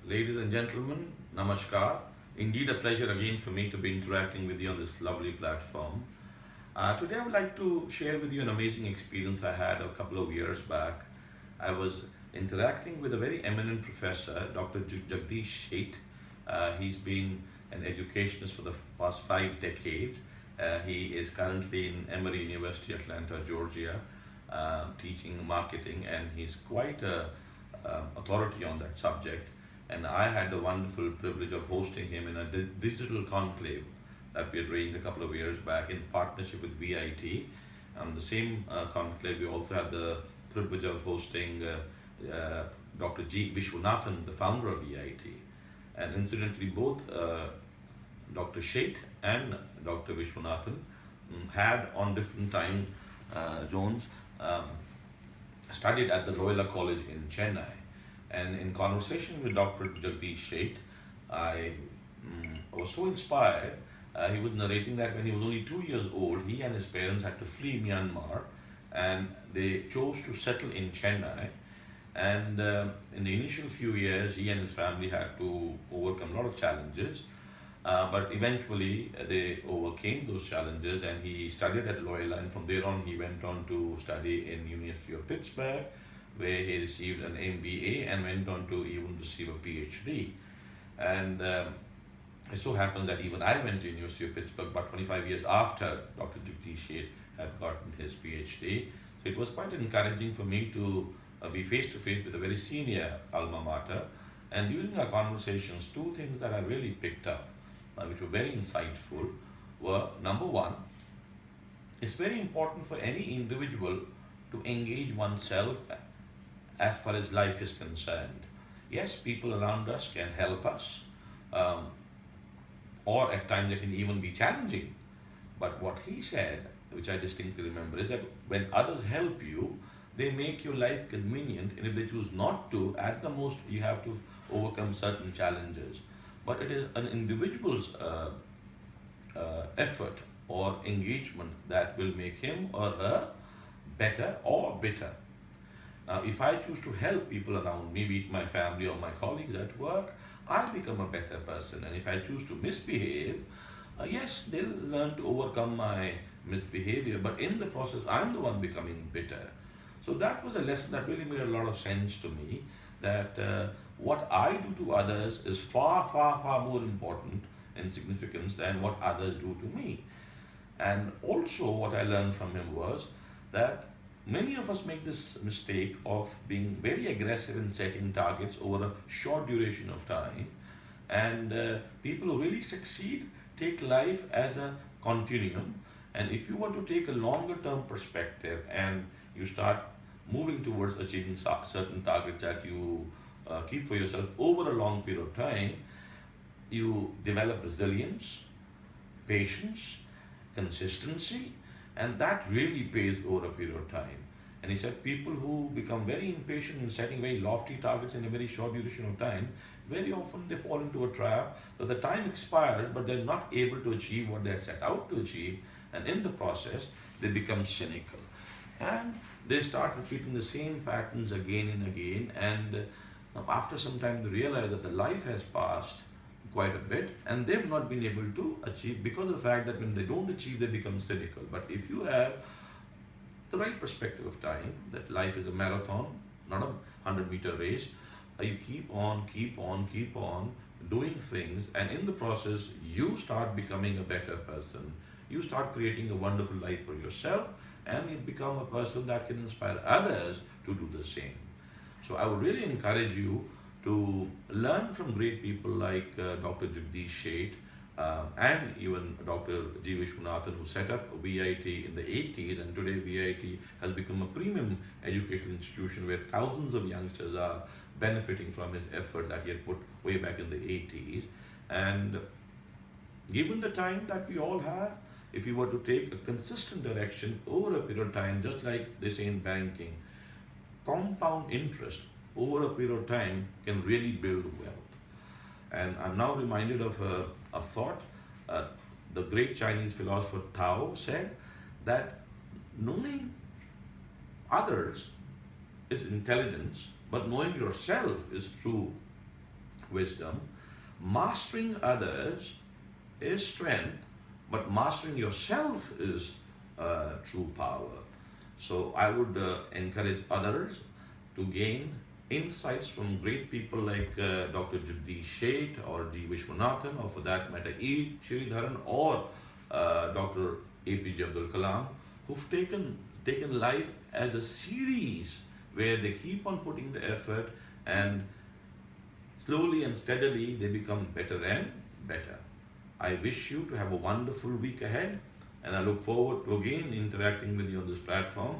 Ladies and gentlemen, namaskar. Indeed, a pleasure again for me to be interacting with you on this lovely platform. Today, I would like to share with you an amazing experience I had a couple of years back. I was interacting with a very eminent professor, Dr. Jagdish Sheth. He's been an educationist for the past 5 decades. He is currently in Emory University, Atlanta, Georgia, teaching marketing, and he's quite a authority on that subject. And I had the wonderful privilege of hosting him in a digital conclave that we had arranged a couple of years back in partnership with VIT. The same conclave, we also had the privilege of hosting Dr. G. Vishwanathan, the founder of VIT. And incidentally, both Dr. Sheth and Dr. Vishwanathan had on different time zones studied at the Loyola College in Chennai. And in conversation with Dr. Jagdish Sheth, I was so inspired. He was narrating that when he was only 2 years old, he and his parents had to flee Myanmar and they chose to settle in Chennai. And in the initial few years, he and his family had to overcome a lot of challenges. But eventually, they overcame those challenges, and he studied at Loyola. And from there on, he went on to study in University of Pittsburgh, where he received an MBA and went on to even receive a PhD. And it so happens that even I went to University of Pittsburgh about 25 years after Dr. Jagdish Sheth had gotten his PhD. So it was quite encouraging for me to be face to face with a very senior alma mater. And during our conversations, two things that I really picked up, which were very insightful, were number one, it's very important for any individual to engage oneself as far as life is concerned. Yes, people around us can help us, um, or at times they can even be challenging. But what he said, which I distinctly remember, is that when others help you, they make your life convenient, and if they choose not to, at the most you have to overcome certain challenges. But it is an individual's effort or engagement that will make him or her better or bitter. Now, if I choose to help people around me, be it my family or my colleagues at work, I become a better person. And if I choose to misbehave, yes, they'll learn to overcome my misbehavior, but in the process, I'm the one becoming bitter. So that was a lesson that really made a lot of sense to me, that what I do to others is far, far, far more important in significance than what others do to me. And also, what I learned from him was that many of us make this mistake of being very aggressive in setting targets over a short duration of time. And people who really succeed take life as a continuum. And if you want to take a longer term perspective and you start moving towards achieving certain targets that you keep for yourself over a long period of time, you develop resilience, patience, consistency, and that really pays over a period of time. And he said people who become very impatient in setting very lofty targets in a very short duration of time, very often they fall into a trap that the time expires, but they're not able to achieve what they had set out to achieve, and in the process, they become cynical. And they start repeating the same patterns again and again, and after some time, they realize that the life has passed quite a bit and they've not been able to achieve because of the fact that when they don't achieve, they become cynical. But if you have the right perspective of time, that life is a marathon, not a 100-meter race, you keep on, keep on, keep on doing things, and in the process, you start becoming a better person. You start creating a wonderful life for yourself, and you become a person that can inspire others to do the same. So I would really encourage you to learn from great people like Dr. Jagdish Sheth and even Dr. G. Vishwanathan, who set up VIT in the 80s, and today VIT has become a premium educational institution where thousands of youngsters are benefiting from his effort that he had put way back in the 80s. And given the time that we all have, if you were to take a consistent direction over a period of time, just like they say in banking, compound interest over a period of time can really build wealth. And I'm now reminded of a thought. Uh, the great Chinese philosopher Tao said that knowing others is intelligence, but knowing yourself is true wisdom. Mastering others is strength, but mastering yourself is true power. So I would encourage others to gain insights from great people like Dr. Jagdish Sheth or G. Vishwanathan, or for that matter, E. Sridharan, or Dr. APJ Abdul Kalam, who've taken life as a series where they keep on putting the effort, and slowly and steadily they become better and better. I wish you to have a wonderful week ahead, and I look forward to again interacting with you on this platform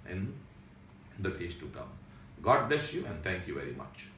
in the days to come. God bless you, and thank you very much.